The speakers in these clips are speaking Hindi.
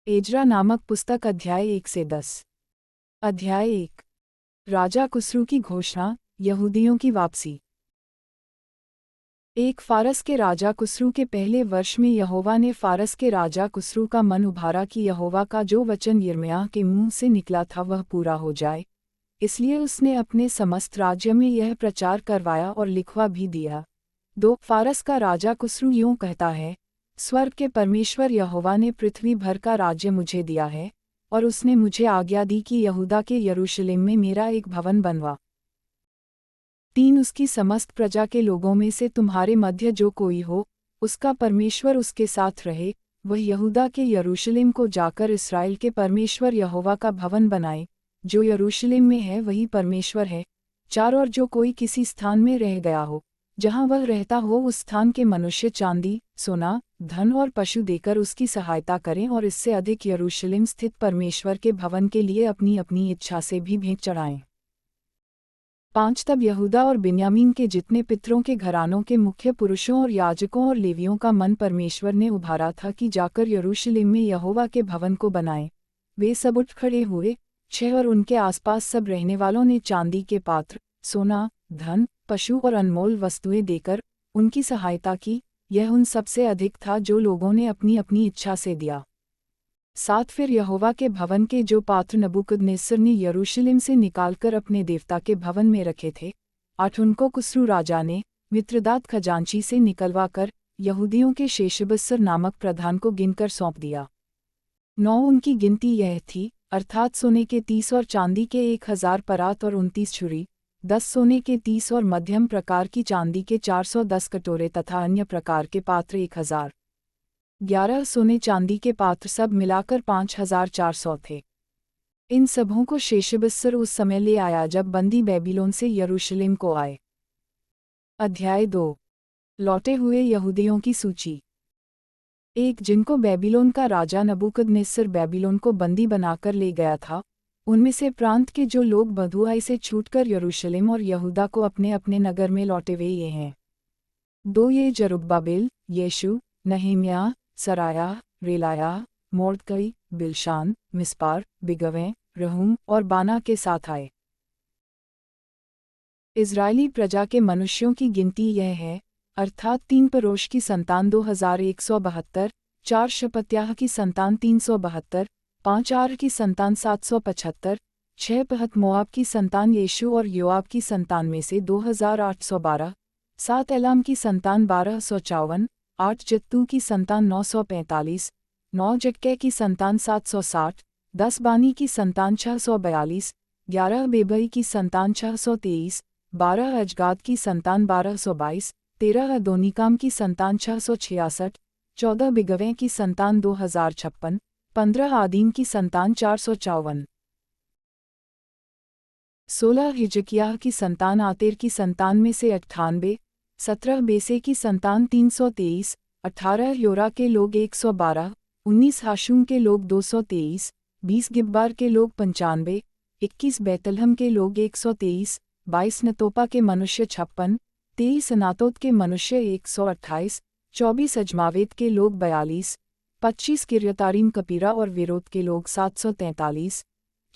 एजरा नामक पुस्तक अध्याय 1 से 10। अध्याय 1। राजा कुस्रू की घोषणा, यहूदियों की वापसी। एक फारस के राजा कुस्रू के पहले वर्ष में यहोवा ने फारस के राजा कुस्रू का मन उभारा कि यहोवा का जो वचन यिर्मयाह के मुंह से निकला था वह पूरा हो जाए। इसलिए उसने अपने समस्त राज्य में यह प्रचार करवाया और लिखवा भी दिया। 2 फारस का राजा कुस्रू यूँ कहता है, स्वर्ग के परमेश्वर यहोवा ने पृथ्वी भर का राज्य मुझे दिया है, और उसने मुझे आज्ञा दी कि यहूदा के यरूशलेम में मेरा एक भवन बनवा। 3 उसकी समस्त प्रजा के लोगों में से तुम्हारे मध्य जो कोई हो, उसका परमेश्वर उसके साथ रहे, वह यहूदा के यरूशलेम को जाकर इस्राएल के परमेश्वर यहोवा का भवन बनाए, जो यरूशलेम में है वही परमेश्वर है। 4 और जो कोई किसी स्थान में रह गया हो, जहाँ वह रहता हो उस स्थान के मनुष्य चांदी, सोना, धन और पशु देकर उसकी सहायता करें और इससे अधिक यरूशलेम स्थित परमेश्वर के भवन के लिए अपनी अपनी इच्छा से भी भेंट चढ़ाएं। 5 तब यहूदा और बिन्यामीन के जितने पितरों के घरानों के मुख्य पुरुषों और याजकों और लेवियों का मन परमेश्वर ने उभारा था कि जाकर यरूशलेम में यहोवा के भवन को बनाएं। वे सब उठ खड़े हुए। 6 और उनके आसपास सब रहने वालों ने चांदी के पात्र, सोना, धन, पशु और अनमोल वस्तुएं देकर उनकी सहायता की। यह उन सबसे अधिक था जो लोगों ने अपनी अपनी इच्छा से दिया। 7 फिर यहोवा के भवन के जो पात्र नबूकदनेस्सर ने यरूशलेम से निकालकर अपने देवता के भवन में रखे थे, 8 उनको कुस्रू राजा ने मित्रदात खजांची से निकलवाकर यहूदियों के शेशबस्सर नामक प्रधान को गिनकर सौंप दिया। 9 उनकी गिनती यह थी, अर्थात सोने के 30 और चांदी के 1000 परात और 29 छुरी, 10 सोने के 30 और मध्यम प्रकार की चांदी के 410 कटोरे तथा अन्य प्रकार के पात्र 1000। 11 सोने चांदी के पात्र सब मिलाकर 5400 थे। इन सबों को शेशबस्सर उस समय ले आया जब बंदी बेबीलोन से यरूशलेम को आए। अध्याय 2। लौटे हुए यहूदियों की सूची। 1 जिनको बेबीलोन का राजा नबूकदनेस्सर बेबीलोन को बंदी बनाकर ले गया था, उनमें से प्रांत के जो लोग बँधुआई से छूटकर यरूशलेम और यहूदा को अपने अपने नगर में लौटे वे ये हैं। 2 ये जरुब्बाबेल, येशू, नहम्याह, सरायाह, रेलायाह, मोर्दकई, बिलशान, मिस्पार, बिगवैं, रहूम और बाना के साथ आए। इज़राइली प्रजा के मनुष्यों की गिनती यह है, अर्थात 3 परोश की संतान 2172, 4 शपत्याह की संतान 372, 5 आर की संतान 775, 6 पहत मोआब की संतान येशू और योआब की संतान में से 2812, 7 एलाम की संतान 1254, 8 जत्तू की संतान 945, 9 जक्कै की संतान 760, 10 बानी की संतान 642, 11 बेबई की संतान 623, 12 अजगाद की संतान 1222, 13 अदोनिकाम की संतान 666, 14 बिगवैं की संतान 2056, 15 आदीम की संतान 454, 16 हिजकिय्याह की संतान आतेर की संतान में से 98, 17 बेसे की संतान 323, 18 योरा के लोग 112, 19 हाशूम के लोग 223, 20 गिब्बार के लोग 95, 21 बैतलहम के लोग 123, 22 नतोपा के मनुष्य 56, 23 अनातोत के मनुष्य 128, 24 अजमावेत के लोग 42, 25 किर्यतारीम कपीरा और विरोत के लोग 743,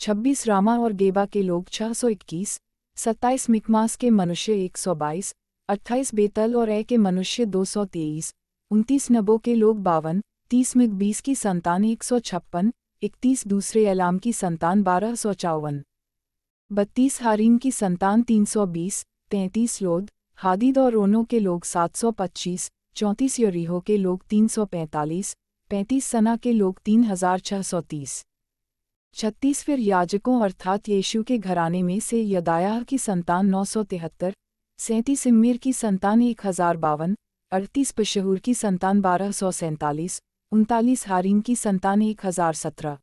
26 रामा और गेबा के लोग 621, 27 मिकमास के मनुष्य 122, 28 बेतल और ए के मनुष्य 223, 29 नबो के लोग 52, 30 मिगबीस की संतान 156, 31 दूसरे एलाम की संतान 1254, 32 हारीम की संतान 320, 33 लोद, हादीद और रोनो के लोग 725, 34 यरीहो के लोग 345, 35 सना के लोग 3630, 36 फिर याजकों अर्थात येशू के घराने में से यदायाह की संतान 973, 37 इम्मीर की संतान 1052, 38 पशहूर की संतान 1247, 39 हारीम की संतान 1017,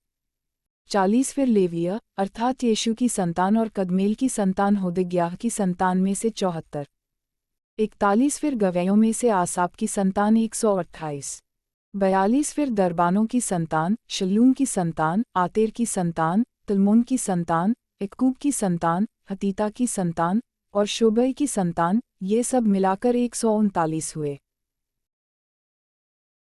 40 फिर लेविया अर्थात येशू की संतान और कदमेल की संतान होदग्याह की संतान में से 74, 41 फिर गवैयों में से आसाप की संतान 128, 42 फिर दरबानों की संतान, शल्लूम की संतान, आतेर की संतान, तलमोन की संतान, इक्कूब की संतान, हतीता की संतान और शोबई की संतान, ये सब मिलाकर 139 हुए।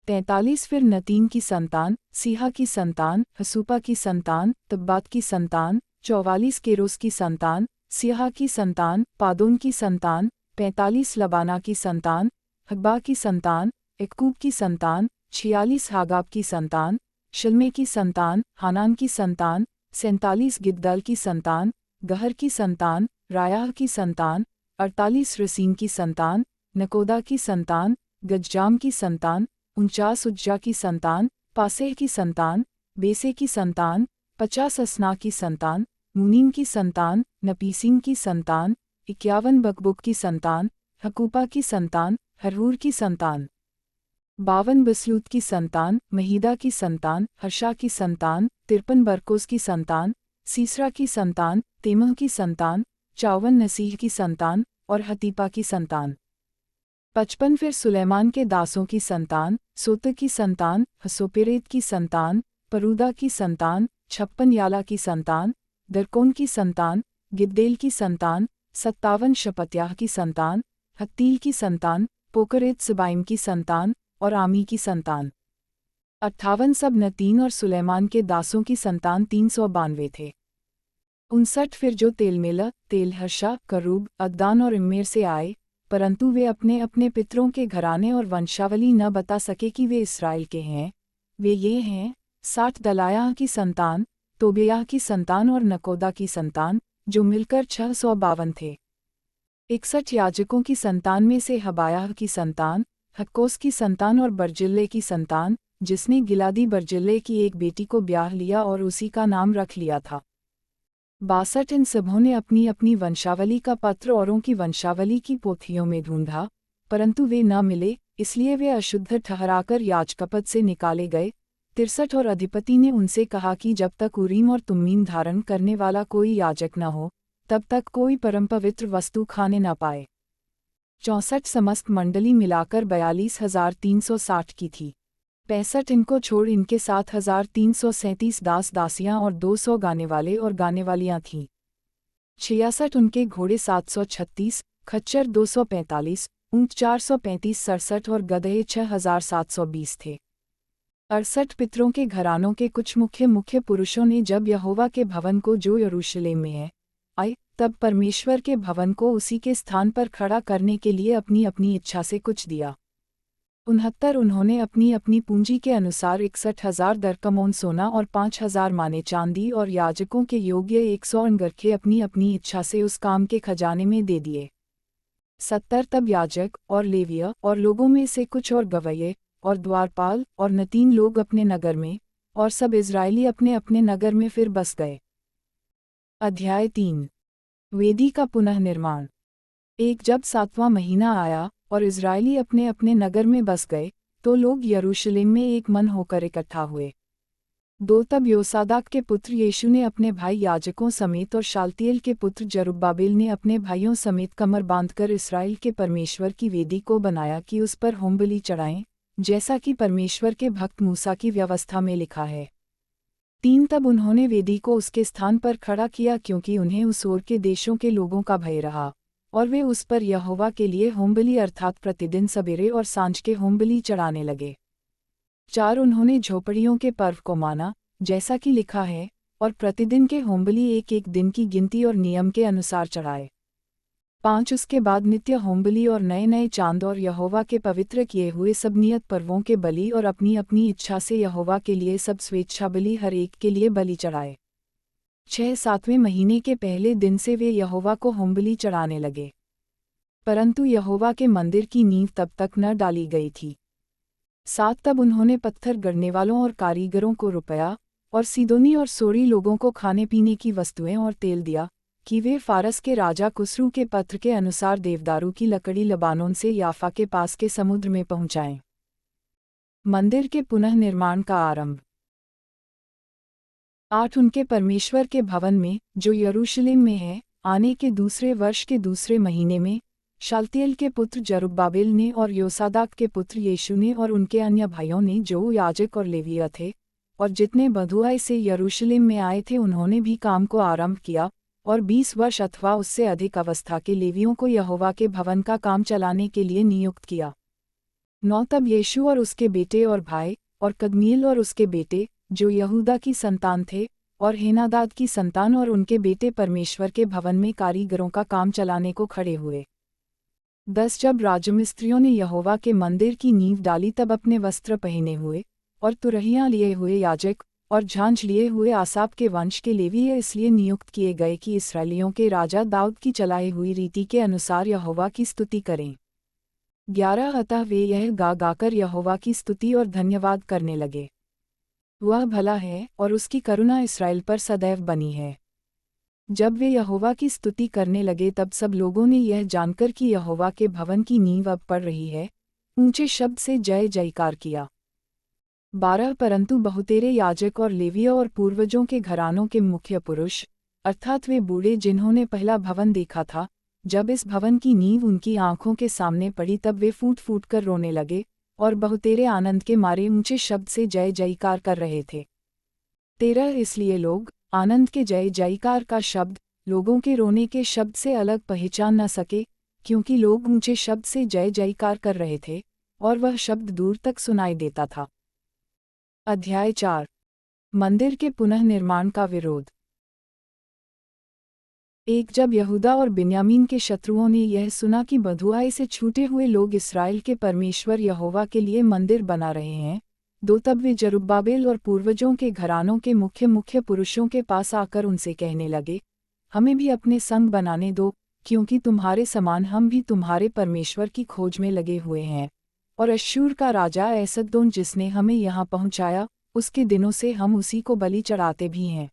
43 फिर नतीन की संतान, सीहा की संतान, हसूपा की संतान, तब्बात की संतान, 44 केरोस की संतान, सीहा की संतान, पादोन की संतान, 45 लबाना की संतान, हग्बा की संतान, एकूब की संतान, 46 हागाब की संतान, शल्मे की संतान, हानान की संतान, 47 गिद्दल की संतान, गहर की संतान, रायाह की संतान, 48 रसीन की संतान, नकोदा की संतान, गज्जाम की संतान, 49 उज्जा की संतान, पासेह की संतान, बेसे की संतान, 50 असना की संतान, मुनीम की संतान, नपीसीम की संतान, 51 बकबुक की संतान, हकूपा की संतान, हरहूर की संतान, 52 बसलूत की संतान, महीदा की संतान, हर्षा की संतान, 53 बरकोस की संतान, सीसरा की संतान, तेमह की संतान, 54 नसीह की संतान और हतीपा की संतान। 55 फिर सुलेमान के दासों की संतान, सोत की संतान, हसोपेरेत की संतान, परूदा की संतान, 56 याला की संतान, दरकोन की संतान, गिद्देल की संतान, 57 शपत्याह की संतान, हत्तील की संतान, पोकरेत सबाइम की संतान और आमी की संतान। 58 सब नतीन और सुलेमान के दासों की संतान 392 थे। 59 फिर जो तेलमेला, तेलहर्षा, करूब, अद्दान और इम्मेर से आए, परंतु वे अपने अपने पितरों के घराने और वंशावली न बता सके कि वे इसराइल के हैं। वे ये हैं 60 दलायाह की संतान, तोबियाह की संतान और नकोदा की संतान, जो मिलकर 652 थे। 61 याजकों की संतान में से हबायाह की संतान, हक्कोस की संतान और बर्जिल्ले की संतान, जिसने गिलादी बर्जिल्ले की एक बेटी को ब्याह लिया और उसी का नाम रख लिया था। 62 इन सबों ने अपनी अपनी वंशावली का पत्र औरों की वंशावली की पोथियों में ढूंढा, परंतु वे न मिले, इसलिए वे अशुद्ध ठहराकर याजकपद से निकाले गए। 63 और अधिपति ने उनसे कहा कि जब तक उरीम और तुम्मीम धारण करने वाला कोई याजक न हो, तब तक कोई परमपवित्र वस्तु खाने न पाए। 64 समस्त मंडली मिलाकर 42,360 की थी। 65 इनको छोड़ इनके 7,337 दास दासियां और 200 गाने वाले और गाने वालियां थीं। 66 उनके घोड़े 736, खच्चर 245, ऊंट 435, 67 और गधे 6,720 थे। 68 पितरों के घरानों के कुछ मुख्य मुख्य पुरुषों ने जब यहोवा के भवन को जो यरूशलेम में है आए, तब परमेश्वर के भवन को उसी के स्थान पर खड़ा करने के लिए अपनी अपनी इच्छा से कुछ दिया। 69 उन्होंने अपनी अपनी पूंजी के अनुसार 61,000 दरकमोन सोना और 5,000 माने चांदी और याजकों के योग्य 100 अंगरखे अपनी अपनी इच्छा से उस काम के खजाने में दे दिए। 70 तब याजक और लेविया और लोगों में से कुछ और गवैये और द्वारपाल और नतीन लोग अपने नगर में, और सब इजरायली अपने अपने नगर में फिर बस गए। अध्याय 3 वेदी का पुनः निर्माण। जब 7वां महीना आया और इजरायली अपने अपने नगर में बस गए, तो लोग यरूशलेम में एक मन होकर इकट्ठा हुए। 2 तब योसादाक के पुत्र यीशु ने अपने भाई याजकों समेत और शालतिएल के पुत्र जरुब्बाबेल ने अपने भाइयों समेत कमर बांधकर इसराइल के परमेश्वर की वेदी को बनाया कि उस पर होमबलि चढ़ाएं, जैसा कि परमेश्वर के भक्त मूसा की व्यवस्था में लिखा है। 3 तब उन्होंने वेदी को उसके स्थान पर खड़ा किया, क्योंकि उन्हें उस ओर के देशों के लोगों का भय रहा, और वे उस पर यहोवा के लिए होमबलि अर्थात प्रतिदिन सवेरे और सांझ के होमबलि चढ़ाने लगे। 4 उन्होंने झोपड़ियों के पर्व को माना, जैसा कि लिखा है, और प्रतिदिन के होमबलि एक एक दिन की गिनती और नियम के अनुसार चढ़ाए। 5 उसके बाद नित्य होमबलि और नए नए चांद और यहोवा के पवित्र किए हुए सब नियत पर्वों के बलि और अपनी अपनी इच्छा से यहोवा के लिए सब स्वेच्छा बलि हर एक के लिए बलि चढ़ाए। 6-7वें महीने के पहले दिन से वे यहोवा को होमबलि चढ़ाने लगे, परंतु यहोवा के मंदिर की नींव तब तक न डाली गई थी। 7 तब उन्होंने पत्थर गढ़ने वालों और कारीगरों को रुपया और सीदोनी और सोरी लोगों को खाने पीने की वस्तुएं और तेल दिया, कि वे फारस के राजा कुस्रू के पत्र के अनुसार देवदारू की लकड़ी लबानोन से याफा के पास के समुद्र में पहुंचाएं। मंदिर के पुनः निर्माण का आरंभ। 8 उनके परमेश्वर के भवन में, जो यरूशलेम में है, आने के दूसरे वर्ष के दूसरे महीने में, शालतिएल के पुत्र जरुब्बाबेल ने और योसादाक के पुत्र यीशु ने और उनके अन्य भाइयों ने जो याजक और लेविया थे, और जितने बधुआई से यरूशलेम में आए थे, उन्होंने भी काम को आरंभ किया, और 20 वर्ष अथवा उससे अधिक अवस्था के लेवियों को यहोवा के भवन का काम चलाने के लिए नियुक्त किया। 9 तब यीशु और उसके बेटे और भाई और कदमील और उसके बेटे जो यहूदा की संतान थे और हेनादाद की संतान और उनके बेटे परमेश्वर के भवन में कारीगरों का काम चलाने को खड़े हुए। 10 जब राजमिस्त्रियों ने यहोवा के मंदिर की नींव डाली तब अपने वस्त्र पहने हुए और तुरहियां लिए हुए याजक और झांझ लिए हुए आसाप के वंश के लेवीय इसलिए नियुक्त किए गए कि इस्राएलियों के राजा दाऊद की चलाई हुई रीति के अनुसार यहोवा की स्तुति करें। 11 अतः वे यह गा गाकर यहोवा की स्तुति और धन्यवाद करने लगे। वह भला है और उसकी करुणा इस्राएल पर सदैव बनी है। जब वे यहोवा की स्तुति करने लगे तब सब लोगों ने यह जानकर कि यहोवा के भवन की नींव अब पड़ रही है, ऊंचे शब्द से जय जयकार किया। 12 परंतु बहुतेरे याजक और लेवियों और पूर्वजों के घरानों के मुख्य पुरुष अर्थात वे बूढ़े जिन्होंने पहला भवन देखा था, जब इस भवन की नींव उनकी आंखों के सामने पड़ी तब वे फूट फूट कर रोने लगे और बहुतेरे आनंद के मारे ऊंचे शब्द से जय जयकार कर रहे थे। 13 इसलिए लोग आनंद के जय जयकार का शब्द लोगों के रोने के शब्द से अलग पहचान न सके, क्योंकि लोग ऊंचे शब्द से जय जयकार कर रहे थे और वह शब्द दूर तक सुनाई देता था। अध्याय 4 मंदिर के पुनः निर्माण का विरोध। 1 जब यहूदा और बिन्यामीन के शत्रुओं ने यह सुना कि बँधुआई से छूटे हुए लोग इस्राएल के परमेश्वर यहोवा के लिए मंदिर बना रहे हैं, 2 तब वे जरुब्बाबेल और पूर्वजों के घरानों के मुख्य पुरुषों के पास आकर उनसे कहने लगे, हमें भी अपने संग बनाने दो, क्योंकि तुम्हारे समान हम भी तुम्हारे परमेश्वर की खोज में लगे हुए हैं, और अश्शूर का राजा एसद्दोन जिसने हमें यहाँ पहुँचाया, उसके दिनों से हम उसी को बलि चढ़ाते भी हैं।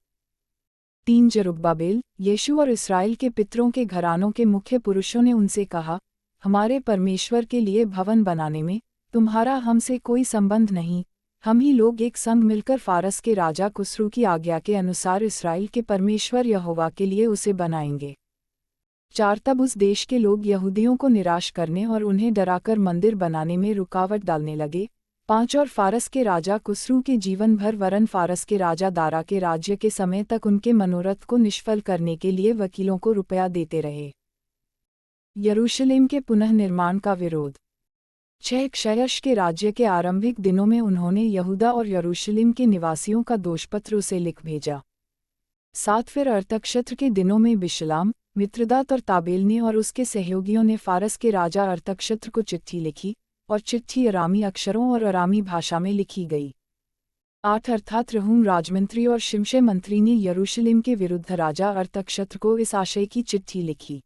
3 जरुब्बाबेल, यीशु और इस्राएल के पितरों के घरानों के मुख्य पुरुषों ने उनसे कहा, हमारे परमेश्वर के लिए भवन बनाने में तुम्हारा हमसे कोई संबंध नहीं, हम ही लोग एक संग मिलकर फारस के राजा कुस्रू की आज्ञा के अनुसार इस्राएल के परमेश्वर यहोवा के लिए उसे बनाएंगे। 4 तब उस देश के लोग यहूदियों को निराश करने और उन्हें डराकर मंदिर बनाने में रुकावट डालने लगे। 5 और फारस के राजा कुस्रू के जीवन भर वरन फारस के राजा दारा के राज्य के समय तक उनके मनोरथ को निष्फल करने के लिए वकीलों को रुपया देते रहे। यरूशलेम के पुनः निर्माण का विरोध। 6 क्षयश के राज्य के आरंभिक दिनों में उन्होंने यहूदा और यरूशलेम के निवासियों का दोषपत्र उसे लिख भेजा। 7 फिर अर्थक्षेत्र के दिनों में बिशलाम, मित्रदात और ताबेल ने और उसके सहयोगियों ने फारस के राजा अर्थक्षेत्र को चिट्ठी लिखी, और चिट्ठी अरामी अक्षरों और अरामी भाषा में लिखी गई। 8 अर्थात रहूम राजमंत्री और शिमशे मंत्री ने यरूशलेम के विरुद्ध राजा अर्थक्षेत्र को इस आशय की चिट्ठी लिखी।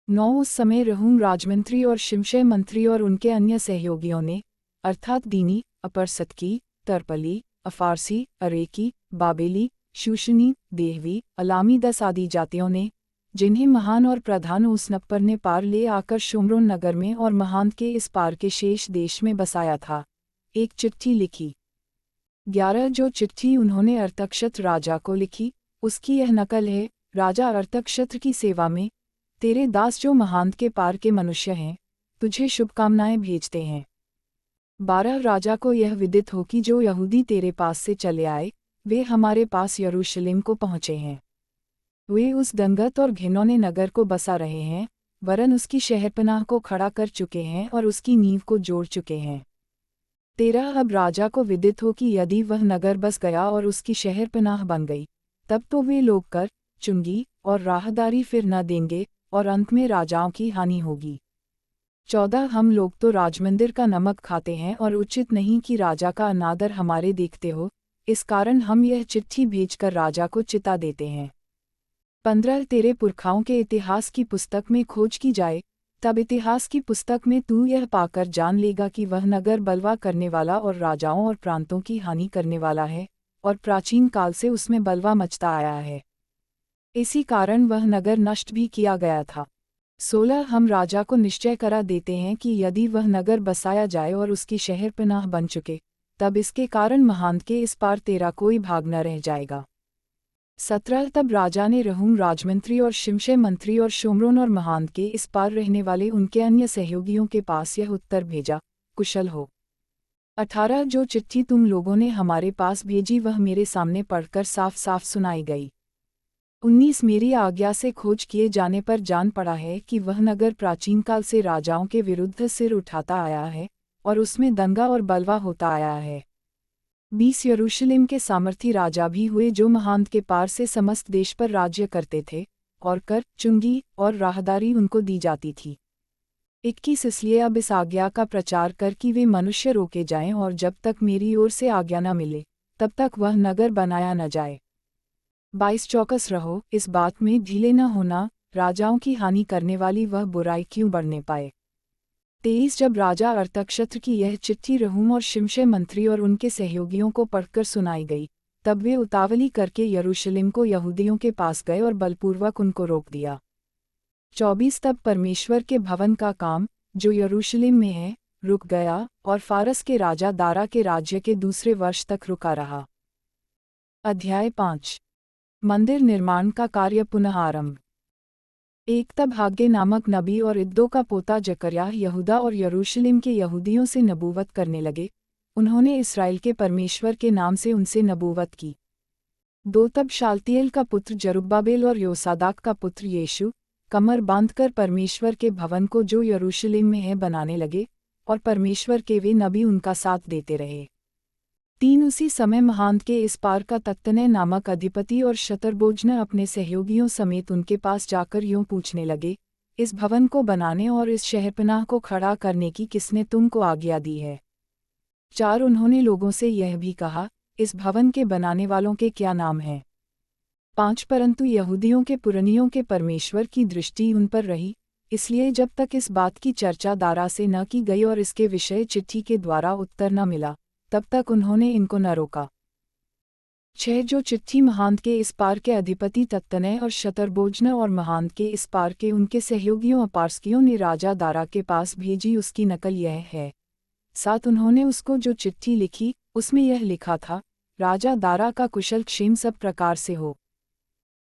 9 उस समय रहूम राजमंत्री और शिमशे मंत्री और उनके अन्य सहयोगियों ने अर्थात दीनी, अपरसतकी, तरपली, अफारसी, अरेकी, बाबेली, शूशनी, देहवी, अलामी 10 आदि जातियों ने, जिन्हें महान और प्रधान उसनप्पर ने पार ले आकर शुम्रोन नगर में और महान के इस पार के शेष देश में बसाया था, एक चिट्ठी लिखी। 11 जो चिट्ठी उन्होंने अर्थक्षेत्र राजा को लिखी, उसकी यह नकल है, राजा अर्थक्षेत्र की सेवा में तेरे दास जो महान के पार के मनुष्य हैं, तुझे शुभकामनाएं भेजते हैं। 12 राजा को यह विदित हो कि जो यहूदी तेरे पास से चले आए, वे हमारे पास यरूशलेम को पहुँचे हैं। वे उस दंगत और घिनौने नगर को बसा रहे हैं, वरन उसकी शहरपनाह को खड़ा कर चुके हैं और उसकी नींव को जोड़ चुके हैं। 13 अब राजा को विदित हो कि यदि वह नगर बस गया और उसकी शहरपनाह बन गई, तब तो वे लोग कर, चुंगी और राहदारी फिर न देंगे और अंत में राजाओं की हानि होगी। 14 हम लोग तो राजमंदिर का नमक खाते हैं और उचित नहीं कि राजा का अनादर हमारे देखते हो, इस कारण हम यह चिट्ठी भेजकर राजा को चिता देते हैं। 15 तेरे पुरखाओं के इतिहास की पुस्तक में खोज की जाए, तब इतिहास की पुस्तक में तू यह पाकर जान लेगा कि वह नगर बलवा करने वाला और राजाओं और प्रांतों की हानि करने वाला है, और प्राचीन काल से उसमें बलवा मचता आया है। इसी कारण वह नगर नष्ट भी किया गया था। 16 हम राजा को निश्चय करा देते हैं कि यदि वह नगर बसाया जाए और उसकी शहरपनाह बन चुके, तब इसके कारण महान के इस पार तेरा कोई भाग न रह जाएगा। 17 तब राजा ने रहूम राजमंत्री और शिमशे मंत्री और शोमरोन और महान के इस पार रहने वाले उनके अन्य सहयोगियों के पास यह उत्तर भेजा, कुशल हो। 18 जो चिट्ठी तुम लोगों ने हमारे पास भेजी वह मेरे सामने पढ़कर साफ साफ सुनाई गई। 19 मेरी आज्ञा से खोज किए जाने पर जान पड़ा है कि वह नगर प्राचीन काल से राजाओं के विरुद्ध सिर उठाता आया है, और उसमें दंगा और बलवा होता आया है। 20 यरूशलेम के सामर्थी राजा भी हुए जो महांत के पार से समस्त देश पर राज्य करते थे, और कर, चुंगी और राहदारी उनको दी जाती थी। 21 इसलिए अब इस आज्ञा का प्रचार कर कि वे मनुष्य रोके जाएं, और जब तक मेरी ओर से आज्ञा न मिले तब तक वह नगर बनाया न जाए। 22 चौकस रहो, इस बात में ढीले न होना, राजाओं की हानि करने वाली वह बुराई क्यों बढ़ने पाए। 23 जब राजा अर्थक्षत्र की यह चिट्ठी रहूम और शिमशे मंत्री और उनके सहयोगियों को पढ़कर सुनाई गई, तब वे उतावली करके यरूशलेम को यहूदियों के पास गए और बलपूर्वक उनको रोक दिया। 24 तब परमेश्वर के भवन का काम, जो यरूशलेम में है, रुक गया, और फारस के राजा दारा के राज्य के दूसरे वर्ष तक रुका रहा। अध्याय 5 मंदिर निर्माण का कार्य पुनः आरंभ। एक तब हाग्गे नामक नबी और इद्दो का पोता जकर्याह यहूदा और यरूशलेम के यहूदियों से नबूवत करने लगे। उन्होंने इस्राएल के परमेश्वर के नाम से उनसे नबूवत की। 2 तब शालतिएल का पुत्र जरुब्बाबेल और योसादाक का पुत्र यीशु कमर बांधकर परमेश्वर के भवन को जो यरूशलेम में है बनाने लगे, और परमेश्वर के वे नबी उनका साथ देते रहे। 3 उसी समय महांत के इस पार का तत्तनै नामक अधिपति और शतरबोजन अपने सहयोगियों समेत उनके पास जाकर यूं पूछने लगे, इस भवन को बनाने और इस शहरपनाह को खड़ा करने की किसने तुमको आज्ञा दी है। 4 उन्होंने लोगों से यह भी कहा, इस भवन के बनाने वालों के क्या नाम हैं। 5 परंतु यहूदियों के पुरनियों के परमेश्वर की दृष्टि उन पर रही, इसलिए जब तक इस बात की चर्चा दारा से न की गई और इसके विषय चिट्ठी के द्वारा उत्तर न मिला, तब तक उन्होंने इनको न रोका। 6 जो चिट्ठी महांत के इस पार के अधिपति तत्तनै और शतरबोजन और महांत के इस पार के उनके सहयोगियों अपार्सकियों ने राजा दारा के पास भेजी, उसकी नकल यह है। 7 उन्होंने उसको जो चिट्ठी लिखी, उसमें यह लिखा था, राजा दारा का कुशल क्षेम सब प्रकार से हो।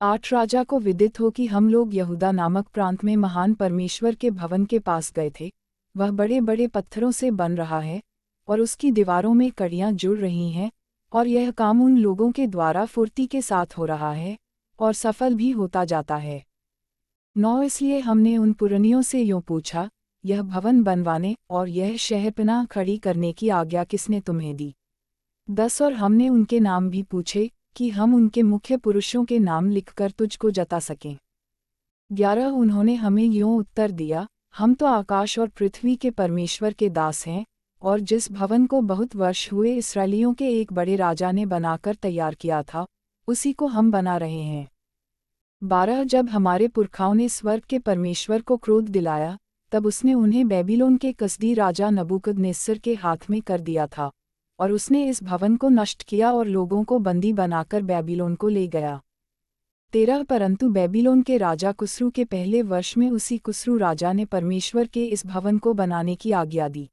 8 राजा को विदित हो कि हम लोग यहूदा नामक प्रांत में महान परमेश्वर के भवन के पास गए थे। वह बड़े बड़े पत्थरों से बन रहा है, और उसकी दीवारों में कड़ियाँ जुड़ रही हैं, और यह काम उन लोगों के द्वारा फुर्ती के साथ हो रहा है, और सफल भी होता जाता है। 9 इसलिए हमने उन पुरनियों से यूँ पूछा, यह भवन बनवाने और यह शहरपनाह खड़ी करने की आज्ञा किसने तुम्हें दी। 10 और हमने उनके नाम भी पूछे, कि हम उनके मुख्य पुरुषों के नाम लिखकर तुझको जता सकें। 11 उन्होंने हमें यूँ उत्तर दिया, हम तो आकाश और पृथ्वी के परमेश्वर के दास हैं, और जिस भवन को बहुत वर्ष हुए इस्राएलियों के एक बड़े राजा ने बनाकर तैयार किया था, उसी को हम बना रहे हैं। 12 जब हमारे पुरखाओं ने स्वर्ग के परमेश्वर को क्रोध दिलाया, तब उसने उन्हें बेबीलोन के कसदी राजा नबूकदनेस्सर के हाथ में कर दिया था, और उसने इस भवन को नष्ट किया और लोगों को बंदी बनाकर बेबीलोन को ले गया। 13 परंतु बेबीलोन के राजा कुस्रू के पहले वर्ष में उसी कुस्रू राजा ने परमेश्वर के इस भवन को बनाने की आज्ञा दी।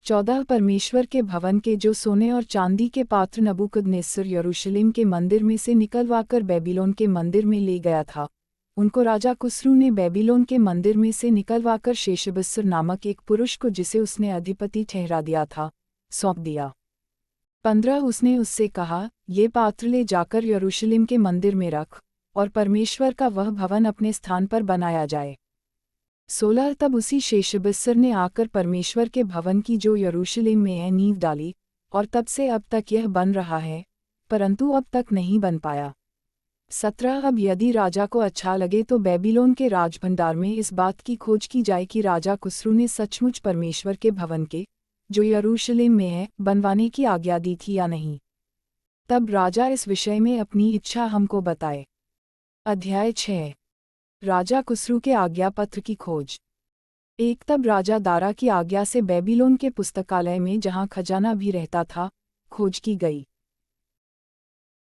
14 परमेश्वर के भवन के जो सोने और चांदी के पात्र नबूकदनेस्सर यरूशलेम के मंदिर में से निकलवाकर बेबीलोन के मंदिर में ले गया था, उनको राजा कुस्रू ने बेबीलोन के मंदिर में से निकलवाकर शेशबस्सर नामक एक पुरुष को, जिसे उसने अधिपति ठहरा दिया था, सौंप दिया। 15 उसने उससे कहा, ये पात्र ले जाकर यरूशलेम के मंदिर में रख, और परमेश्वर का वह भवन अपने स्थान पर बनाया जाए। 16 तब उसी शेशबस्सर ने आकर परमेश्वर के भवन की जो यरूशलेम में है नींव डाली, और तब से अब तक यह बन रहा है, परंतु अब तक नहीं बन पाया। 17 अब यदि राजा को अच्छा लगे तो बेबीलोन के राजभंडार में इस बात की खोज की जाए कि राजा कुस्रू ने सचमुच परमेश्वर के भवन के, जो यरूशलेम में है, बनवाने की आज्ञा दी थी या नहीं। तब राजा इस विषय में अपनी इच्छा हमको बताए। अध्याय 6 राजा कुस्रू के आज्ञा पत्र की खोज। 1 तब राजा दारा की आज्ञा से बेबीलोन के पुस्तकालय में, जहाँ खजाना भी रहता था, खोज की गई।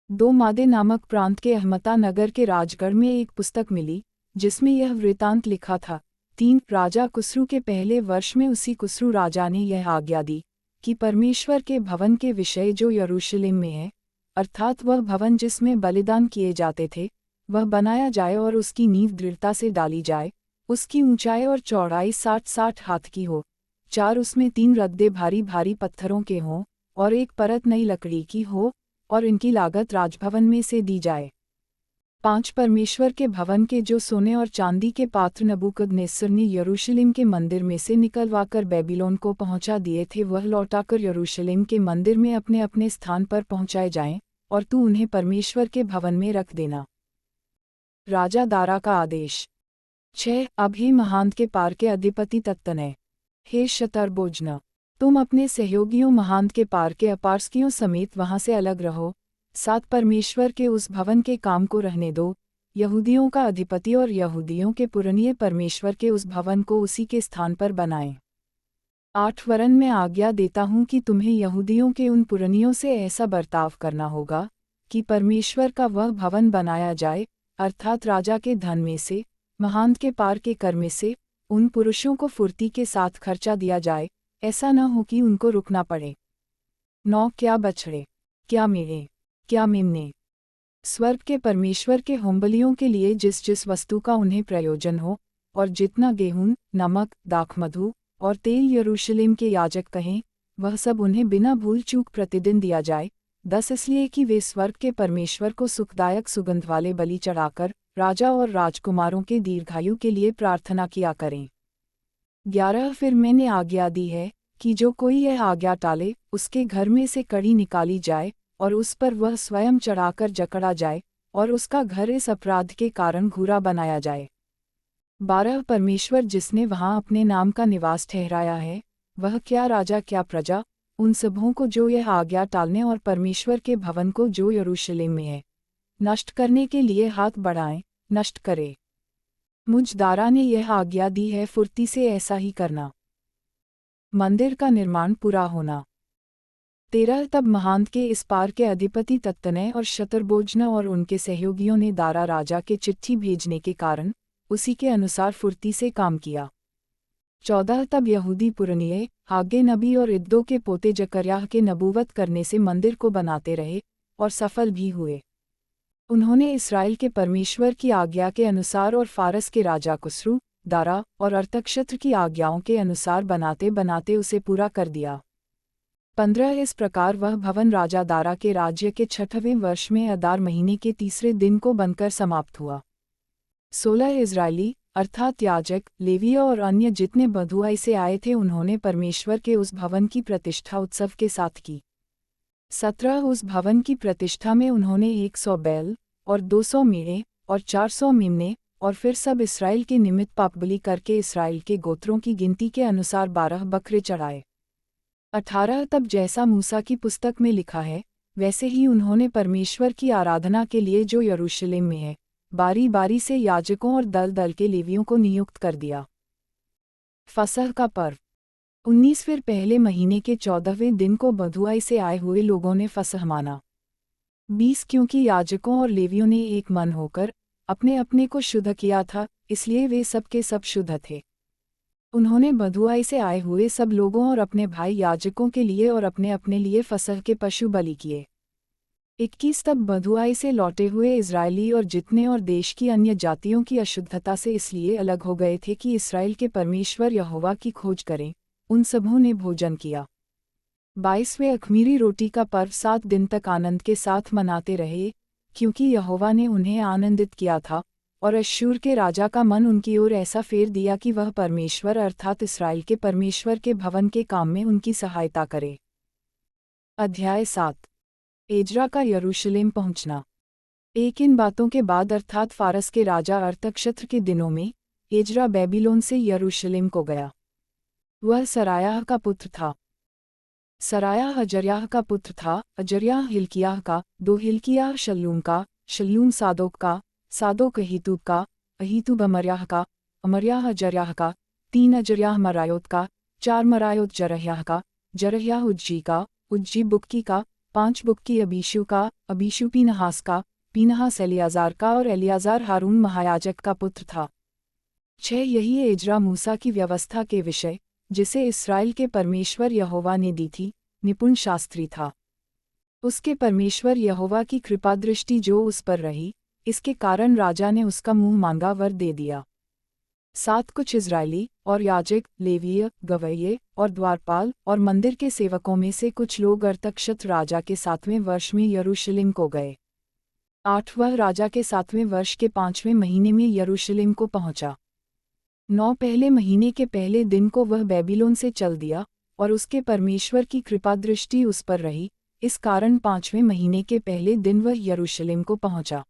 2 मादे नामक प्रांत के अहमता नगर के राजगढ़ में एक पुस्तक मिली, जिसमें यह वृतांत लिखा था। 3 राजा कुस्रू के पहले वर्ष में उसी कुस्रू राजा ने यह आज्ञा दी, कि परमेश्वर के भवन के विषय जो यरूशलेम में है, अर्थात वह भवन जिसमें बलिदान किए जाते थे, वह बनाया जाए और उसकी नींव दृढ़ता से डाली जाए। उसकी ऊंचाई और चौड़ाई 60-60 हाथ की हो। 4 उसमें 3 रद्दे भारी भारी पत्थरों के हों, और एक परत नई लकड़ी की हो, और इनकी लागत राजभवन में से दी जाए। 5 परमेश्वर के भवन के जो सोने और चांदी के पात्र नबूकदनेस्सर ने यरूशलेम के मंदिर में से निकलवाकर बेबीलोन को पहुंचा दिए थे, वह लौटाकर यरूशलेम के मंदिर में अपने अपने स्थान पर पहुंचाए जाएं, और तू उन्हें परमेश्वर के भवन में रख देना। राजा दारा का आदेश। 6 अब हे महांत के पार के अधिपति तत्तनय, हे शतरबोजना, तुम अपने सहयोगियों महांत के पार के अपारस्कियों समेत वहां से अलग रहो। 7 परमेश्वर के उस भवन के काम को रहने दो, यहूदियों का अधिपति और यहूदियों के पुरनिये परमेश्वर के उस भवन को उसी के स्थान पर बनाएं। 8 वरन मैं आज्ञा देता हूँ कि तुम्हें यहूदियों के उन पुरनियों से ऐसा बर्ताव करना होगा कि परमेश्वर का वह भवन बनाया जाए, अर्थात राजा के धन में से, महांत के पार के कर में से, उन पुरुषों को फुर्ती के साथ खर्चा दिया जाए, ऐसा न हो कि उनको रुकना पड़े। 9 क्या बछड़े, क्या मेढ़े, क्या मेमने, स्वर्ग के परमेश्वर के होमबलियों के लिए जिस जिस वस्तु का उन्हें प्रयोजन हो, और जितना गेहूं, नमक, दाखमधु और तेल यरूशलेम के याजक कहें, वह सब उन्हें बिना भूल चूक प्रतिदिन दिया जाए। 10 इसलिए कि वे स्वर्ग के परमेश्वर को सुखदायक सुगंध वाले बलि चढ़ाकर राजा और राजकुमारों के दीर्घायु के लिए प्रार्थना किया करें। 11 फिर मैंने आज्ञा दी है कि जो कोई यह आज्ञा टाले, उसके घर में से कड़ी निकाली जाए और उस पर वह स्वयं चढ़ाकर जकड़ा जाए, और उसका घर इस अपराध के कारण घूरा बनाया जाए। 12 परमेश्वर जिसने वहां अपने नाम का निवास ठहराया है, वह क्या राजा क्या प्रजा, उन सबों को जो यह आज्ञा टालने और परमेश्वर के भवन को जो यरूशलेम में है नष्ट करने के लिए हाथ बढ़ाएं, नष्ट करे। मुझ दारा ने यह आज्ञा दी है, फुर्ती से ऐसा ही करना। मंदिर का निर्माण पूरा होना। 13 तब महांत के इस पार के अधिपति तत्तनय और शतरबोजना और उनके सहयोगियों ने दारा राजा के चिट्ठी भेजने के कारण उसी के अनुसार फुर्ती से काम किया। 14 तब यहूदी पुरनिये हागे नबी और इद्दो के पोते जकर्याह के नबूवत करने से मंदिर को बनाते रहे और सफल भी हुए। उन्होंने इस्राएल के परमेश्वर की आज्ञा के अनुसार और फारस के राजा कुस्रू, दारा और अर्तक्षत्र की आज्ञाओं के अनुसार बनाते बनाते उसे पूरा कर दिया। 15 इस प्रकार वह भवन राजा दारा के राज्य के 6वें वर्ष में अदार महीने के 3 दिन को बनकर समाप्त हुआ। 16 इजरायली अर्थात याजक, लेवीय और अन्य जितने बधुआई से आए थे, उन्होंने परमेश्वर के उस भवन की प्रतिष्ठा उत्सव के साथ की। 17 उस भवन की प्रतिष्ठा में उन्होंने 100 बैल और 200 मेढ़े और 400 मेमने और फिर सब इस्राएल के निमित्त पापबलि करके इस्राएल के गोत्रों की गिनती के अनुसार 12 बकरे चढ़ाए। 18 तब जैसा मूसा की पुस्तक में लिखा है, वैसे ही उन्होंने परमेश्वर की आराधना के लिए जो यरूशलेम में है, बारी बारी से याजकों और दल दल के लेवियों को नियुक्त कर दिया। फसह का पर्व। 19 फिर पहले महीने के 14वें दिन को बधुआई से आए हुए लोगों ने फसह माना। 20 क्योंकि याजकों और लेवियों ने एक मन होकर अपने अपने को शुद्ध किया था, इसलिए वे सब के सब शुद्ध थे। उन्होंने बधुआई से आए हुए सब लोगों और अपने भाई याजकों के लिए और अपने अपने लिए फसह के पशु बलि किए। 21 तब बधुआई से लौटे हुए इजरायली और जितने और देश की अन्य जातियों की अशुद्धता से इसलिए अलग हो गए थे कि इस्राएल के परमेश्वर यहोवा की खोज करें, उन सबों ने भोजन किया। 22वें अख़मीरी रोटी का पर्व 7 दिन तक आनंद के साथ मनाते रहे, क्योंकि यहोवा ने उन्हें आनंदित किया था, और अश्शूर के राजा का मन उनकी ओर ऐसा फेर दिया कि वह परमेश्वर अर्थात इस्राएल के परमेश्वर के भवन के काम में उनकी सहायता करे। अध्याय 7 एजरा का यरूशलेम पहुंचना। इन बातों के बाद अर्थात फारस के राजा अर्तक्षत्र के दिनों में एजरा बेबीलोन से यरूशलेम को गया। वह सरायाह का पुत्र था। सरायाह अजर्याह का पुत्र था, अजर्याह हिल्कियाह का, 2 हिल्कियाह शल्लूम का, शल्लूम सादोक का, सादोक अहीतूब का, अहीतूब अमर्याह का, अमर्याह अजर्याह का, 3 अजर्याह मरायोत का, 4 मरायोत जरह्याह का, जरह्याह उज्जी का, उज्जी बुक्की का, 5 बुक्की अबीशू का, अबीशू पीनहास का, पीनहास एलियाजार का और एलियाजार हारून महायाजक का पुत्र था। 6 यही एजरा मूसा की व्यवस्था के विषय, जिसे इस्राएल के परमेश्वर यहोवा ने दी थी, निपुण शास्त्री था। उसके परमेश्वर यहोवा की कृपादृष्टि जो उस पर रही, इसके कारण राजा ने उसका मुंह मांगा वर दे दिया। 7 कुछ इजरायली और याजक, लेवीय, गवैये और द्वारपाल और मंदिर के सेवकों में से कुछ लोग अर्तक्षत्र राजा के 7वें वर्ष में यरूशलेम को गए। 8 वह राजा के 7वें वर्ष के 5वें महीने में यरूशलेम को पहुंचा। 9 पहले महीने के पहले दिन को वह बेबीलोन से चल दिया, और उसके परमेश्वर की कृपा दृष्टि उस पर रही, इस कारण 5वें महीने के पहले दिन वह यरूशलेम को पहुंचा।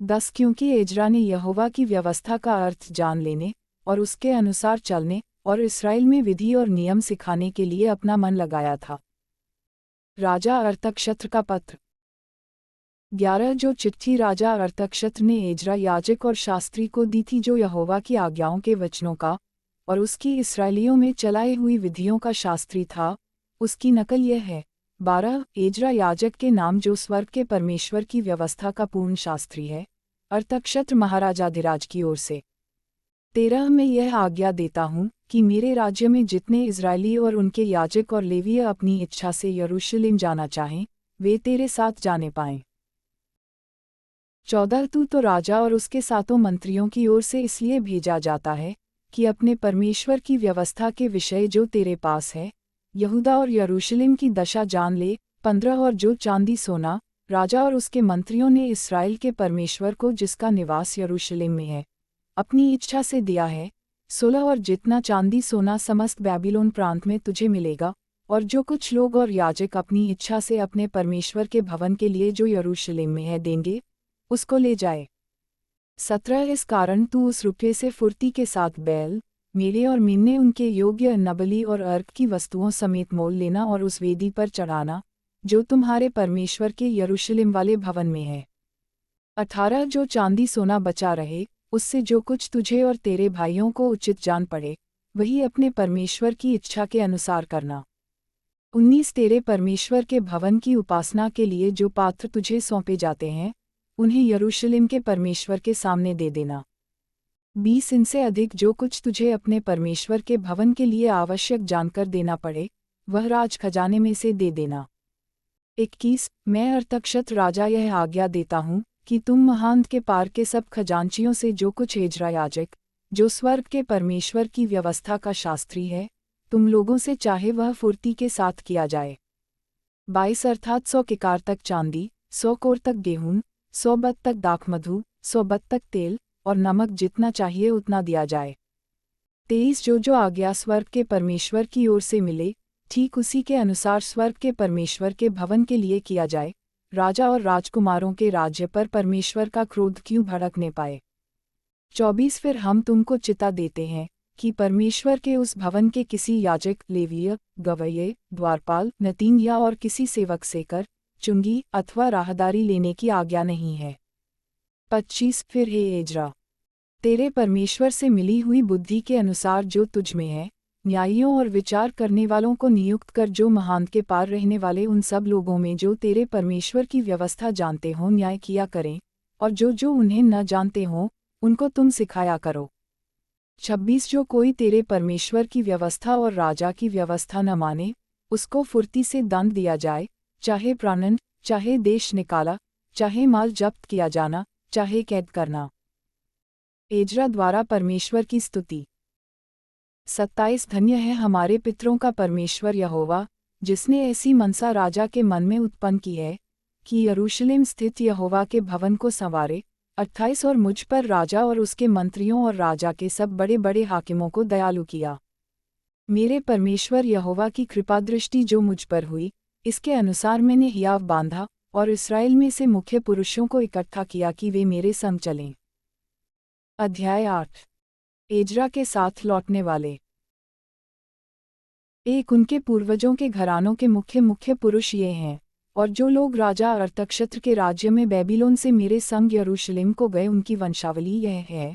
10 क्योंकि एजरा ने यहोवा की व्यवस्था का अर्थ जान लेने और उसके अनुसार चलने और इस्राएल में विधि और नियम सिखाने के लिए अपना मन लगाया था। राजा अर्थक्षत्र का पत्र। 11 जो चिट्ठी राजा अर्थक्षत्र ने एजरा याजक और शास्त्री को दी थी, जो यहोवा की आज्ञाओं के वचनों का और उसकी इस्राएलियों में चलाई हुई विधियों का शास्त्री था, उसकी नकल यह है। 12 एजरा याजक के नाम, जो स्वर्ग के परमेश्वर की व्यवस्था का पूर्ण शास्त्री है, अर्थक्षत्र महाराजाधिराज की ओर से। 13 मैं यह आज्ञा देता हूँ कि मेरे राज्य में जितने इजरायली और उनके याजक और लेवीय अपनी इच्छा से यरूशलेम जाना चाहें, वे तेरे साथ जाने पाएं। 14 तू तो राजा और उसके सातों मंत्रियों की ओर से इसलिए भेजा जाता है कि अपने परमेश्वर की व्यवस्था के विषय जो तेरे पास है, यहूदा और यरूशलेम की दशा जान ले। 15 और जो चांदी सोना राजा और उसके मंत्रियों ने इस्राएल के परमेश्वर को, जिसका निवास यरूशलेम में है, अपनी इच्छा से दिया है, 16 और जितना चांदी सोना समस्त बेबीलोन प्रांत में तुझे मिलेगा, और जो कुछ लोग और याजक अपनी इच्छा से अपने परमेश्वर के भवन के लिए जो यरूशलेम में है देंगे, उसको ले जाए। 17 इस कारण तू उस रुपये से फुर्ती के साथ बैल, मेढ़े और मेमने उनके योग्य नबली और अर्क की वस्तुओं समेत मोल लेना और उस वेदी पर चढ़ाना, जो तुम्हारे परमेश्वर के यरूशलेम वाले भवन में है। 18 जो चांदी सोना बचा रहे, उससे जो कुछ तुझे और तेरे भाइयों को उचित जान पड़े, वही अपने परमेश्वर की इच्छा के अनुसार करना। 19 तेरे परमेश्वर के भवन की उपासना के लिए जो पात्र तुझे सौंपे जाते हैं, उन्हें यरूशलेम के परमेश्वर के सामने दे देना। 20 इनसे अधिक जो कुछ तुझे अपने परमेश्वर के भवन के लिए आवश्यक जानकर देना पड़े, वह राज खजाने में से दे देना। 21 मैं अर्थक्षत्र राजा यह आज्ञा देता हूँ कि तुम महांत के पार के सब खजांचियों से जो कुछ एजरा याजक, जो स्वर्ग के परमेश्वर की व्यवस्था का शास्त्री है, तुम लोगों से चाहे वह फुर्ती के साथ किया जाए। 22 अर्थात 100 किकार तक चांदी, 100 कोर तक गेहूं, 100 बत तक दाखमधु, 100 बत तक तेल और नमक, जितना चाहिए उतना दिया जाए। 23 जो आज्ञा स्वर्ग के परमेश्वर की ओर से मिले, ठीक उसी के अनुसार स्वर्ग के परमेश्वर के भवन के लिए किया जाए, राजा और राजकुमारों के राज्य पर परमेश्वर का क्रोध क्यों भड़कने पाए। 24 फिर हम तुमको चिता देते हैं कि परमेश्वर के उस भवन के किसी याजक, लेवीय, गवैये, द्वारपाल, नतीन या और किसी सेवक से कर, चुंगी अथवा राहदारी लेने की आज्ञा नहीं है। 25 फिर हे एजरा, तेरे परमेश्वर से मिली हुई बुद्धि के अनुसार जो तुझ में है, न्यायियों और विचार करने वालों को नियुक्त कर, जो महांत के पार रहने वाले उन सब लोगों में जो तेरे परमेश्वर की व्यवस्था जानते हों न्याय किया करें, और जो उन्हें न जानते हों उनको तुम सिखाया करो। 26 जो कोई तेरे परमेश्वर की व्यवस्था और राजा की व्यवस्था न माने, उसको फुर्ती से दंड दिया जाए, चाहे प्राणदंड, चाहे देश निकाला, चाहे माल जब्त किया जाना, चाहे कैद करना। एजरा द्वारा परमेश्वर की स्तुति। 27 धन्य है हमारे पितरों का परमेश्वर यहोवा, जिसने ऐसी मनसा राजा के मन में उत्पन्न की है कि यरूशलेम स्थित यहोवा के भवन को संवारे। 28 और मुझ पर राजा और उसके मंत्रियों और राजा के सब बड़े बड़े हाकिमों को दयालु किया। मेरे परमेश्वर यहोवा की कृपा दृष्टि जो मुझ पर हुई, इसके अनुसार मैंने हियाव बांधा और इस्राएल में से मुख्य पुरुषों को इकट्ठा किया कि वे मेरे संग चलें। अध्याय 8 एजरा के साथ लौटने वाले। एक उनके पूर्वजों के घरानों के मुख्य पुरुष ये हैं, और जो लोग राजा अर्थक्षत्र के राज्य में बेबीलोन से मेरे संग यरूशलेम को गए, उनकी वंशावली यह है।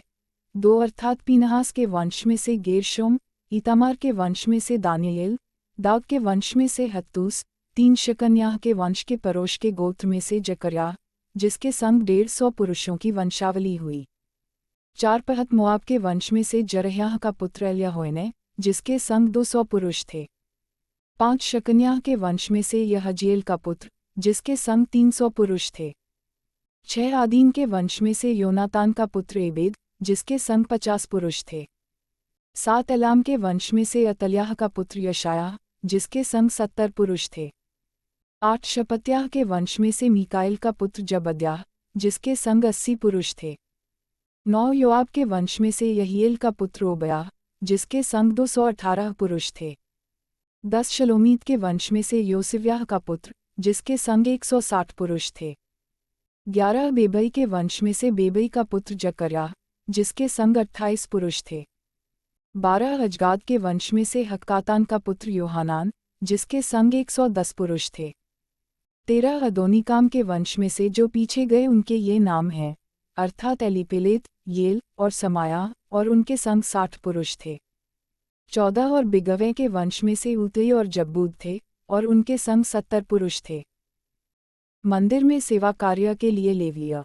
2 अर्थात पीनहास के वंश में से गेर्शोम, ईतामार के वंश में से दानियेल, दाऊद के वंश में से हत्तूस, 3 शकन्याह के वंश के परोश के गोत्र में से जकर्याह, जिसके संग 150 पुरुषों की वंशावली हुई। 4 पहत मोआब के वंश में से जरह्याह का पुत्र एल्याहोने, जिसके संग 200 पुरुष थे। 5 शकन्याह के वंश में से यहजीएल का पुत्र, जिसके संग 300 पुरुष थे। 6 आदीन के वंश में से योनातान का पुत्र एबेद, जिसके संग 50 पुरुष थे। 7 एलाम के वंश में से अतल्याह का पुत्र यशायाह, जिसके संग 70 पुरुष थे। 8 शपत्याह के वंश में से मीकाएल का पुत्र जबद्याह, जिसके संग 80 पुरुष थे। 9 योआब के वंश में से यहीएल का पुत्र ओबयाह, जिसके संग 218 पुरुष थे। 10 शलोमीत के वंश में से योसिव्याह का पुत्र, जिसके संग 160 पुरुष थे। 11 बेबई के वंश में से बेबई का पुत्र जकर्याह, जिसके संग 28 पुरुष थे। 12 अजगाद के वंश में से हक्कातान का पुत्र योहानान, जिसके संग 110 पुरुष थे। 13 अदोनिकाम के वंश में से जो पीछे गए उनके ये नाम हैं, अर्थात एलीपेलेत, येल और समाया, और उनके संग 60 पुरुष थे। 14 और बिगवे के वंश में से उतई और जब्बूद थे, और उनके संग 70 पुरुष थे। मंदिर में सेवा कार्य के लिए लेविया।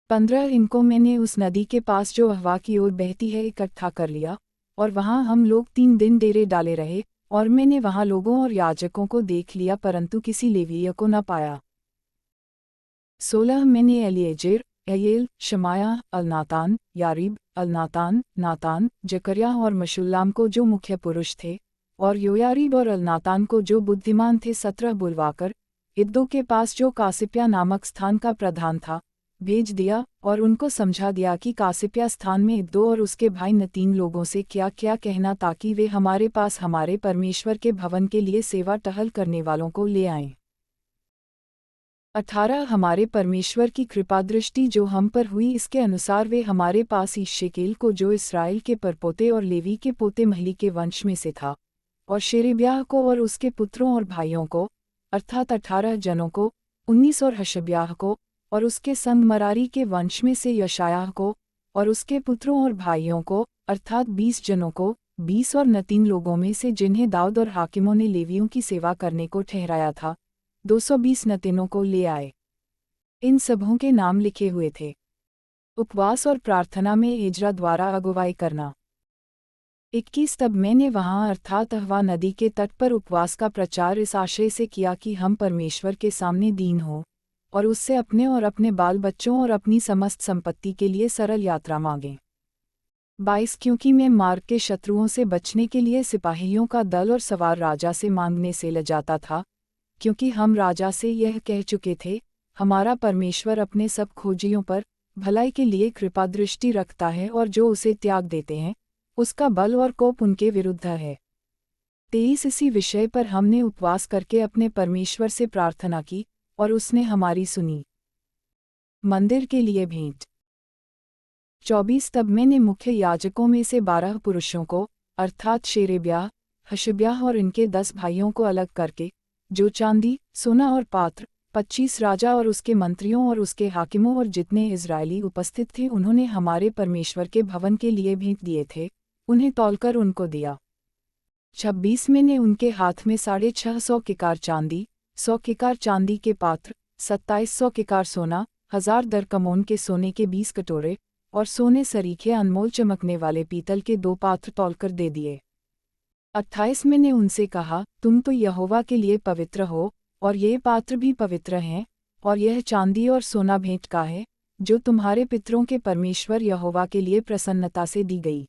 15 इनको मैंने उस नदी के पास जो अहवा की ओर बहती है इकट्ठा कर लिया, और वहाँ हम लोग 3 दिन डेरे डाले रहे, और मैंने वहाँ लोगों और याजकों को देख लिया परंतु किसी लेवीय को न पाया। 16 मैंने एलिएजेर, ययेल, शमाया, अलनातान, यारीब, अलनातान, नातान, जकर्याह और मशुल्लाम को जो मुख्य पुरुष थे, और योयारीब और अलनातान को जो बुद्धिमान थे 17 बुलवाकर इद्दो के पास जो कासिप्या नामक स्थान का प्रधान था, भेज दिया, और उनको समझा दिया कि कासिप्या स्थान में इद्दो और उसके भाई नतीन लोगों से क्या क्या कहना ताकि वे हमारे पास हमारे परमेश्वर के भवन के लिए सेवा टहल करने वालों को ले आएं। 18 हमारे परमेश्वर की कृपा दृष्टि जो हम पर हुई इसके अनुसार वे हमारे पास ईशेकेल को जो इसराइल के परपोते और लेवी के पोते महली के वंश में से था, और शेरेब्याह को और उसके पुत्रों और भाइयों को, अर्थात 18 जनों को, 19 और हशब्याह को, और उसके संग मरारी के वंश में से यशायाह को, और उसके पुत्रों और भाइयों को, अर्थात 20 जनों को, 20 और नतीन लोगों में से जिन्हें दाऊद और हाकिमों ने लेवियों की सेवा करने को ठहराया था, 220 नतीनों को ले आए। इन सबों के नाम लिखे हुए थे। उपवास और प्रार्थना में एजरा द्वारा अगुवाई करना। 21 तब मैंने वहाँ अर्थात अहवा नदी के तट पर उपवास का प्रचार इस आशय से किया कि हम परमेश्वर के सामने दीन हो, और उससे अपने और अपने बाल बच्चों और अपनी समस्त संपत्ति के लिए सरल यात्रा मांगें। 22 क्योंकि मैं मार्ग के शत्रुओं से बचने के लिए सिपाहियों का दल और सवार राजा से मांगने से लजाता था, क्योंकि हम राजा से यह कह चुके थे, हमारा परमेश्वर अपने सब खोजियों पर भलाई के लिए कृपा दृष्टि रखता है और जो उसे त्याग देते हैं, उसका बल और कोप उनके विरुद्ध है। 23 इसी विषय पर हमने उपवास करके अपने परमेश्वर से प्रार्थना की, और उसने हमारी सुनी। मंदिर के लिए भेंट। 24 तब मैंने मुख्य याजकों में से 12 पुरुषों को, अर्थात शेरेब्याह, हशब्याह और इनके 10 भाइयों को अलग करके, जो चांदी, सोना और पात्र, 25 राजा और उसके मंत्रियों और उसके हाकिमों और जितने इजरायली उपस्थित थे उन्होंने हमारे परमेश्वर के भवन के लिए भेंट दिए थे, उन्हें तौलकर उनको दिया। 26 मैंने उनके हाथ में 650 किकार चांदी, 100 किकार चांदी के पात्र, 2700 किकार सोना, 1000 दरकमोन के सोने के 20 कटोरे, और सोने सरीखे अनमोल चमकने वाले पीतल के 2 पात्र तौलकर दे दिए। 28 मैंने उनसे कहा, तुम तो यहोवा के लिए पवित्र हो, और ये पात्र भी पवित्र हैं, और यह चांदी और सोना भेंट का है, जो तुम्हारे पितरों के परमेश्वर यहोवा के लिए प्रसन्नता से दी गई।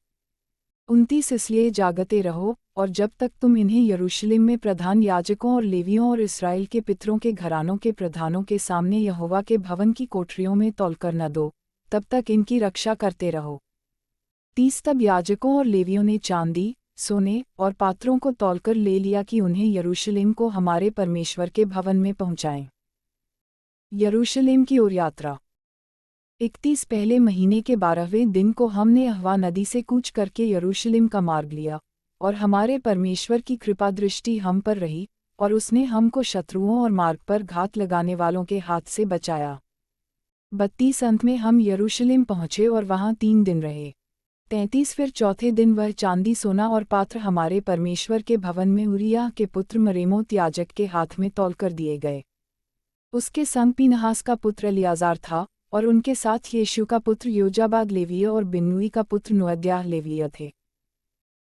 29 इसलिए जागते रहो, और जब तक तुम इन्हें यरूशलेम में प्रधान याजकों और लेवियों और इस्राएल के पितरों के घरानों के प्रधानों के सामने यहोवा के भवन की कोठरियों में तौलकर न दो, तब तक इनकी रक्षा करते रहो। 30 तब याजकों और लेवियों ने चांदी, सोने और पात्रों को तौलकर ले लिया कि उन्हें यरूशलेम को हमारे परमेश्वर के भवन में पहुंचाएं। यरूशलेम की ओर यात्रा। 31 पहले महीने के 12वें दिन को हमने अहवा नदी से कूच करके यरूशलेम का मार्ग लिया, और हमारे परमेश्वर की कृपा दृष्टि हम पर रही, और उसने हमको शत्रुओं और मार्ग पर घात लगाने वालों के हाथ से बचाया। 32 अंत में हम यरूशलेम पहुँचे और वहाँ 3 दिन रहे। 33 फिर चौथे दिन वह चांदी, सोना और पात्र हमारे परमेश्वर के भवन में उरिय्याह के पुत्र मरेमोत याजक के हाथ में तौलकर दिए गए। उसके संग पीनहास का पुत्र एलियाजार था, और उनके साथ यीशु का पुत्र योजाबाद लेवीय और बिन्नुई का पुत्र नोअद्याह लेवीय थे।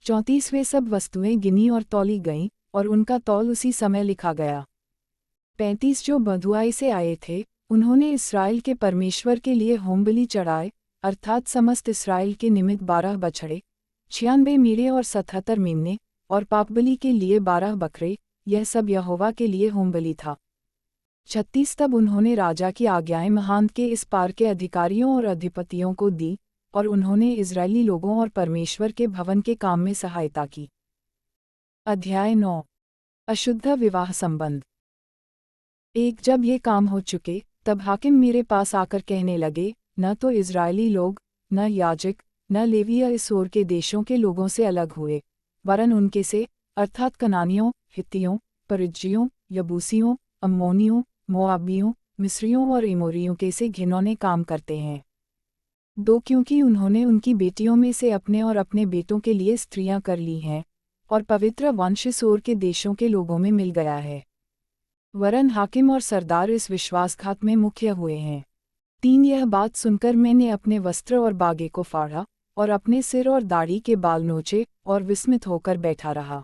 34 वे सब वस्तुएं गिनी और तौली गईं, और उनका तौल उसी समय लिखा गया। 35 जो बंधुआई से आए थे, उन्होंने इस्राएल के परमेश्वर के लिए होमबलि चढ़ाए, अर्थात समस्त इस्राएल के निमित्त 12 बछड़े, 96 मेढ़े और 77 मेमने, और पापबलि के लिए 12 बकरे, यह सब यहोवा के लिए होमबलि था। 36 तब उन्होंने राजा की आज्ञाएं महांत के इस पार के अधिकारियों और अधिपतियों को दी, और उन्होंने इजरायली लोगों और परमेश्वर के भवन के काम में सहायता की। अध्याय 9। अशुद्ध विवाह संबंध। एक जब ये काम हो चुके, तब हाकिम मेरे पास आकर कहने लगे, न तो इजरायली लोग, न याजक, न लेवीय इस ओर के देशों के लोगों से अलग हुए, वरन उनके से, अर्थात कनानियों, हित्तियों, परिज्जियों, यबूसियों, अम्मोनियों, मोआबियों, मिस्रियों और एमोरियों के से घिनौने काम करते हैं। 2 क्योंकि उन्होंने उनकी बेटियों में से अपने और अपने बेटों के लिए स्त्रियां कर ली हैं, और पवित्र वंश इस ओर के देशों के लोगों में मिल गया है। वरन हाकिम और सरदार इस विश्वासघात में मुख्य हुए हैं। 3 यह बात सुनकर मैंने अपने वस्त्र और बागे को फाड़ा, और अपने सिर और दाढ़ी के बाल नोचे, और विस्मित होकर बैठा रहा।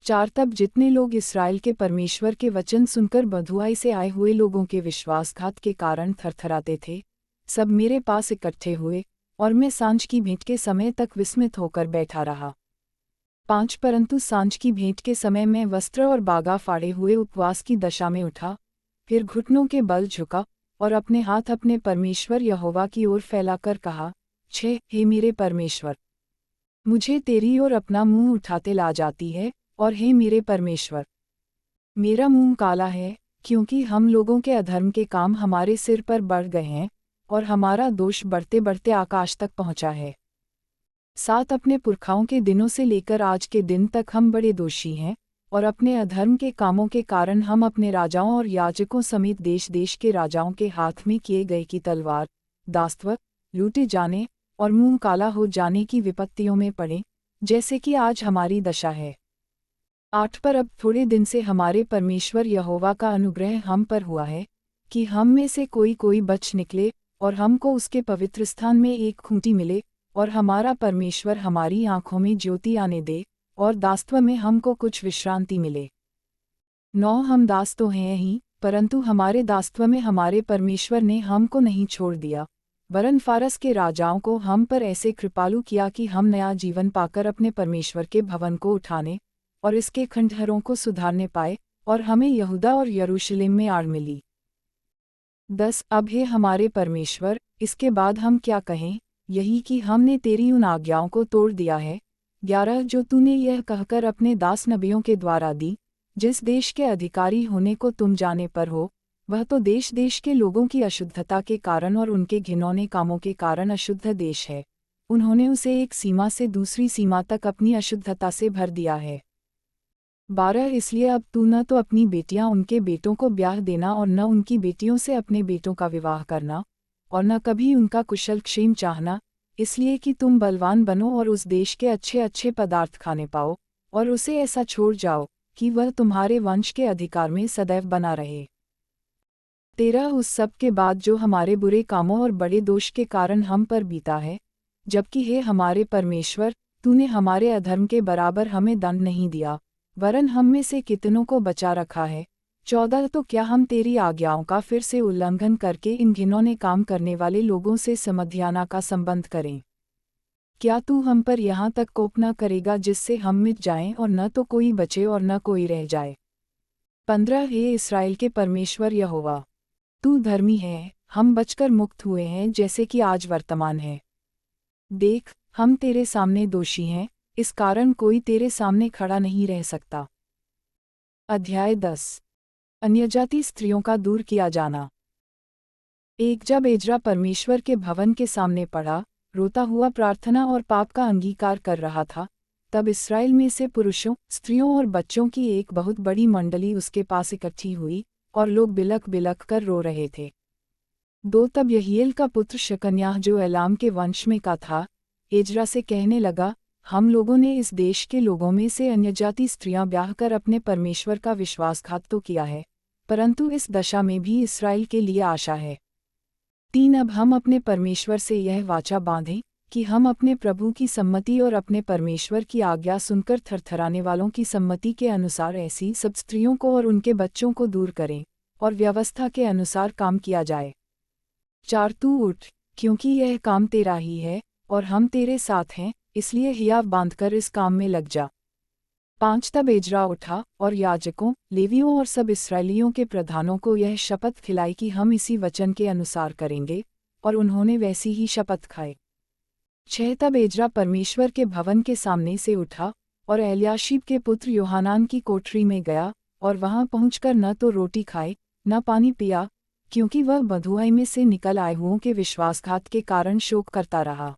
4 तब जितने लोग इस्राएल के परमेश्वर के वचन सुनकर बँधुआई से आए हुए लोगों के विश्वासघात के कारण थरथराते थे, सब मेरे पास इकट्ठे हुए, और मैं सांझ की भेंट के समय तक विस्मित होकर बैठा रहा। 5 परंतु सांझ की भेंट के समय मैं वस्त्र और बागा फाड़े हुए उपवास की दशा में उठा, फिर घुटनों के बल झुका, और अपने हाथ अपने परमेश्वर यहोवा की ओर फैलाकर कहा, 6 हे मेरे परमेश्वर, मुझे तेरी ओर अपना मुंह उठाते ला जाती है, और हे मेरे परमेश्वर, मेरा मुंह काला है, क्योंकि हम लोगों के अधर्म के काम हमारे सिर पर बढ़ गए हैं, और हमारा दोष बढ़ते बढ़ते आकाश तक पहुँचा है। 7 अपने पुरखाओं के दिनों से लेकर आज के दिन तक हम बड़े दोषी हैं, और अपने अधर्म के कामों के कारण हम अपने राजाओं और याजकों समेत देश देश के राजाओं के हाथ में किए गए की तलवार, दासत्व, लूटे जाने और मुंह काला हो जाने की विपत्तियों में पड़े, जैसे कि आज हमारी दशा है। 8 पर अब थोड़े दिन से हमारे परमेश्वर यहोवा का अनुग्रह हम पर हुआ है, कि हम में से कोई बच निकले, और हमको उसके पवित्र स्थान में एक खूंटी मिले, और हमारा परमेश्वर हमारी आँखों में ज्योति आने दे, और दासत्व में हमको कुछ विश्रांति मिले। 9 हम दास तो हैं ही, परंतु हमारे दासत्व में हमारे परमेश्वर ने हमको नहीं छोड़ दिया, वरन फारस के राजाओं को हम पर ऐसे कृपालु किया कि हम नया जीवन पाकर अपने परमेश्वर के भवन को उठाने, और इसके खंडहरों को सुधारने पाए, और हमें यहूदा और यरूशलेम में आड़ मिली। 10 अब हे हमारे परमेश्वर, इसके बाद हम क्या कहें, यही कि हमने तेरी उन आज्ञाओं को तोड़ दिया है। 11 जो तूने यह कहकर अपने दास नबियों के द्वारा दी, जिस देश के अधिकारी होने को तुम जाने पर हो, वह तो देश देश के लोगों की अशुद्धता के कारण और उनके घिनौने कामों के कारण अशुद्ध देश है। उन्होंने उसे एक सीमा से दूसरी सीमा तक अपनी अशुद्धता से भर दिया है। 12 इसलिए अब तू न तो अपनी बेटियां उनके बेटों को ब्याह देना और न उनकी बेटियों से अपने बेटों का विवाह करना, और न कभी उनका कुशल क्षेम चाहना, इसलिए कि तुम बलवान बनो और उस देश के अच्छे अच्छे पदार्थ खाने पाओ, और उसे ऐसा छोड़ जाओ कि वह तुम्हारे वंश के अधिकार में सदैव बना रहे। 13 उस सब के बाद जो हमारे बुरे कामों और बड़े दोष के कारण हम पर बीता है, जबकि हे हमारे परमेश्वर, तूने हमारे अधर्म के बराबर हमें दंड नहीं दिया, वरन हम में से कितनों को बचा रखा है। 14 तो क्या हम तेरी आज्ञाओं का फिर से उल्लंघन करके इन घिनौने काम करने वाले लोगों से समध्याना का संबंध करें? क्या तू हम पर यहाँ तक कोप न करेगा जिससे हम मिट जाएं और न तो कोई बचे और न कोई रह जाए? 15 हे इस्राएल के परमेश्वर यहोवा, तू धर्मी है, हम बचकर मुक्त हुए हैं जैसे कि आज वर्तमान है। देख, हम तेरे सामने दोषी हैं, इस कारण कोई तेरे सामने खड़ा नहीं रह सकता। अध्याय 10 अन्यजाति स्त्रियों का दूर किया जाना। एक जब एज्रा परमेश्वर के भवन के सामने पड़ा, रोता हुआ प्रार्थना और पाप का अंगीकार कर रहा था, तब इस्राएल में से पुरुषों, स्त्रियों और बच्चों की एक बहुत बड़ी मंडली उसके पास इकट्ठी हुई, और लोग बिलख बिलख कर रो रहे थे। 2 तब यहीएल का पुत्र शकन्याह जो एलाम के वंश में का था, एज्रा से कहने लगा, हम लोगों ने इस देश के लोगों में से अन्यजाति स्त्रियां ब्याह कर अपने परमेश्वर का विश्वासघात तो किया है, परंतु इस दशा में भी इस्राएल के लिए आशा है। 3 अब हम अपने परमेश्वर से यह वाचा बांधें कि हम अपने प्रभु की सम्मति और अपने परमेश्वर की आज्ञा सुनकर थरथराने वालों की सम्मति के अनुसार ऐसी सब स्त्रियों को और उनके बच्चों को दूर करें, और व्यवस्था के अनुसार काम किया जाए। 4 तू उठ, क्योंकि यह काम तेरा ही है, और हम तेरे साथ हैं, इसलिए हियाव बांधकर इस काम में लग जा। 5 तब एजरा उठा और याजकों, लेवियों और सब इस्राएलियों के प्रधानों को यह शपथ खिलाई कि हम इसी वचन के अनुसार करेंगे, और उन्होंने वैसी ही शपथ खाई। 6 तब एजरा परमेश्वर के भवन के सामने से उठा और एलयाशीब के पुत्र योहानान की कोठरी में गया, और वहां पहुंचकर न तो रोटी खाई न पानी पिया, क्योंकि वह बधुआई में से निकल आए हुओं के विश्वासघात के कारण शोक करता रहा।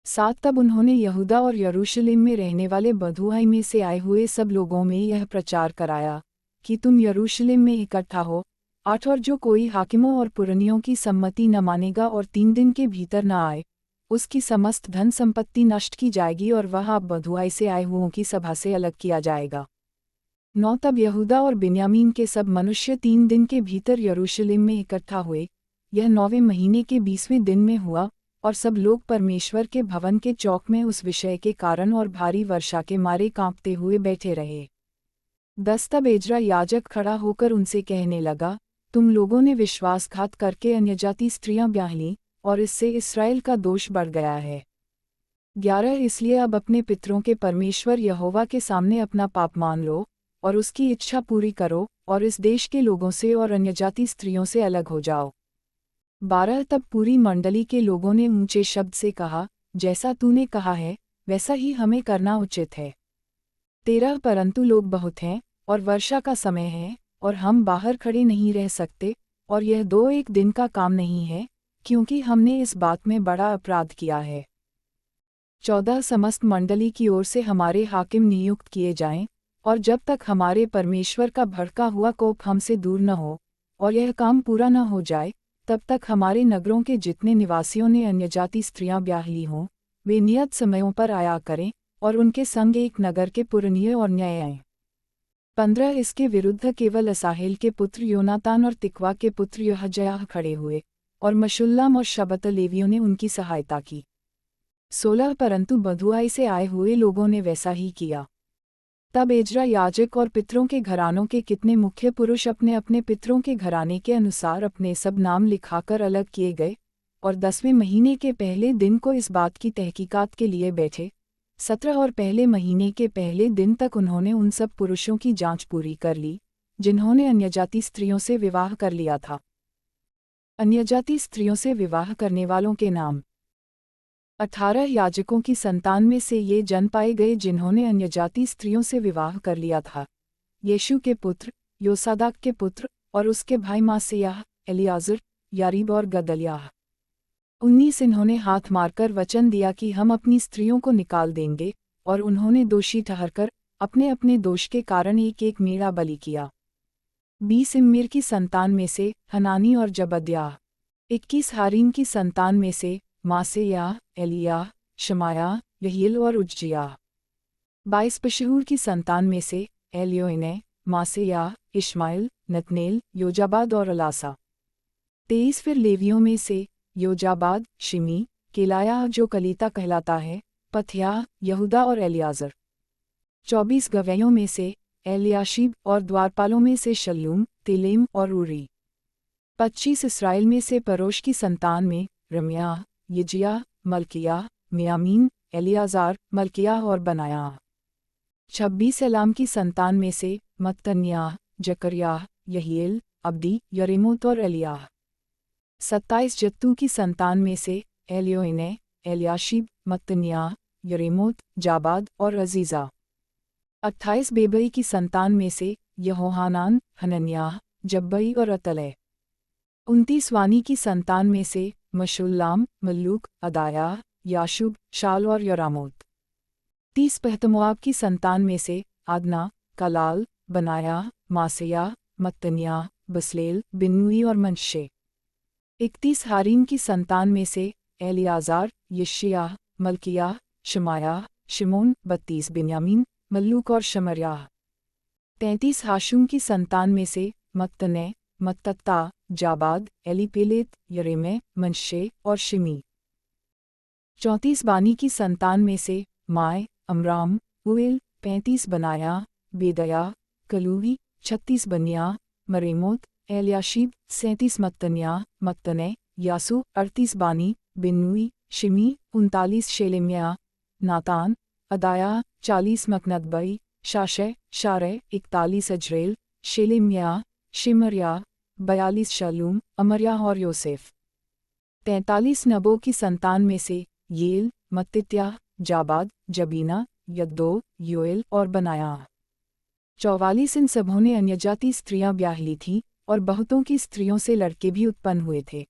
7 तब उन्होंने यहूदा और यरूशलेम में रहने वाले बधुआई में से आए हुए सब लोगों में यह प्रचार कराया कि तुम यरूशलेम में इकट्ठा हो। 8 और जो कोई हाकिमों और पुरनियों की सम्मति न मानेगा और 3 दिन के भीतर न आए, उसकी समस्त धन संपत्ति नष्ट की जाएगी और वह आप बधुआई से आए हुओं की सभा से अलग किया जाएगा। 9 तब यहूदा और बिन्यामीन के सब मनुष्य 3 दिन के भीतर यरूशलेम में इकट्ठा हुए। यह 9वें महीने के 20वें दिन में हुआ, और सब लोग परमेश्वर के भवन के चौक में उस विषय के कारण और भारी वर्षा के मारे कांपते हुए बैठे रहे। 10 तब एजरा याजक खड़ा होकर उनसे कहने लगा, तुम लोगों ने विश्वासघात करके अन्यजाति स्त्रियां ब्याह लीं, और इससे इसराइल का दोष बढ़ गया है। 11 इसलिए अब अपने पितरों के परमेश्वर यहोवा के सामने अपना पाप मान लो, और उसकी इच्छा पूरी करो, और इस देश के लोगों से और अन्यजाति स्त्रियों से अलग हो जाओ। 12 तब पूरी मंडली के लोगों ने ऊंचे शब्द से कहा, जैसा तूने कहा है वैसा ही हमें करना उचित है। 13 परंतु लोग बहुत हैं, और वर्षा का समय है, और हम बाहर खड़े नहीं रह सकते, और यह 2-1 दिन का काम नहीं है, क्योंकि हमने इस बात में बड़ा अपराध किया है। 14 समस्त मंडली की ओर से हमारे हाकिम नियुक्त किए जाएं, और जब तक हमारे परमेश्वर का भड़का हुआ कोप हमसे दूर न हो, और यह काम पूरा न हो जाए, तब तक हमारे नगरों के जितने निवासियों ने अन्यजाति स्त्रियां ब्याह ली हों, वे नियत समयों पर आया करें, और उनके संग एक नगर के पुरनिये और न्याय आएं। 15 इसके विरुद्ध केवल असाहेल के पुत्र योनातान और तिकवा के पुत्र यहजयाह खड़े हुए, और मशुल्लाम और शबत लेवियों ने उनकी सहायता की। 16 परंतु बधुआई से आए हुए लोगों ने वैसा ही किया। तब एजरा याजक और पितरों के घरानों के कितने मुख्य पुरुष अपने अपने पितरों के घराने के अनुसार अपने सब नाम लिखाकर अलग किए गए, और 10वें महीने के पहले दिन को इस बात की तहकीकात के लिए बैठे। 17 और पहले महीने के पहले दिन तक उन्होंने उन सब पुरुषों की जांच पूरी कर ली, जिन्होंने अन्यजाति स्त्रियों से विवाह कर लिया था। अन्यजाति स्त्रियों से विवाह करने वालों के नाम। 18 याजकों की संतान में से ये जन पाए गए जिन्होंने अन्यजाति स्त्रियों से विवाह कर लिया था। यीशु के पुत्र, योसादाक के पुत्र, और उसके भाई मासेयाह, एलियाजर, यारीब और गदल्याह। 19 इन्होंने हाथ मारकर वचन दिया कि हम अपनी स्त्रियों को निकाल देंगे, और उन्होंने दोषी ठहरकर अपने अपने दोष के कारण एक एक मेढ़ा बलि किया। 20 इम्मेर की संतान में से हनानी और जबद्याह। 21 हारीम की संतान में से मासेयाह, एलियाह, शमायाह, यहील और उज्जियाह। 22 पशहूर की संतान में से एलियोने, मासेयाह, इश्माइल, नतनेल, योजाबाद और अलासा। 23 फिर लेवियों में से योजाबाद, शिमी, केलायाह जो कलीता कहलाता है, पथयाह, यहूदा और एलियाजर। 24 गवैयों में से एलियाशीब और द्वारपालों में से शल्लूम, तेलेम और उरी। 25 इस्राएल में से परोश की संतान में रम्याह, यजियाह, मल्कियाह, मियामीन, एलियाजार, मल्कियाह और बनायाह। 26 एलाम की संतान में से मत्तन्याह, जकरियाह, यहीएल, अब्दी, यरेमोत और एलियाह। 27 जत्तू की संतान में से एलियोने, एलियाशीब, मत्तन्याह, यरेमोत, जाबाद और अजीज़ा। 28 बेबई की संतान में से यहोहानान, हनन्याह, जब्बई और अतलै। 29 वानी की संतान में से मशुल्लाम, मल्लूक, अदायाह, याशुब, शाल और यरामोत। 30 पहतमोआब की संतान में से आदना, कलाल, बनायाह, मासेयाह, मत्तन्याह, बसलेल, बिन्नुई और मनशे। 31 हारीम की संतान में से एलियाजार, यशियाह, मल्कियाह, शमायाह, शिमोन, 32 बिन्यामीन, मल्लूक और शमर्याह। 33 हाशुम की संतान में से मत्तने, मत्तत्ता, जाबाद, एलीपेलेत, यरेमे, मनशे और शिमी। 34 बानी की संतान में से माय, अमराम, उएल, 35 बनाया, बेदया, कलूही, 36 बनिया, मरेमोत, एलियाशीब, 37 मत्तन्याह, मत्तने, यासु, 38 बानी, बिन्नुई, शिमी, 39 शेलेम्याह, नातान, अदाया, 40 मकनदबई, शाशय, शारय, 41 अजरेल, शेलेम्या, शिमरिया, 42 शलूम, अमर्या और योसेफ। 43 नबो की संतान में से येल, मत्तित्याह, जाबाद, जबीना, यद्दो, योएल और बनाया। 44 इन सबों ने अन्यजाति स्त्रियां ब्याह ली थीं और बहुतों की स्त्रियों से लड़के भी उत्पन्न हुए थे।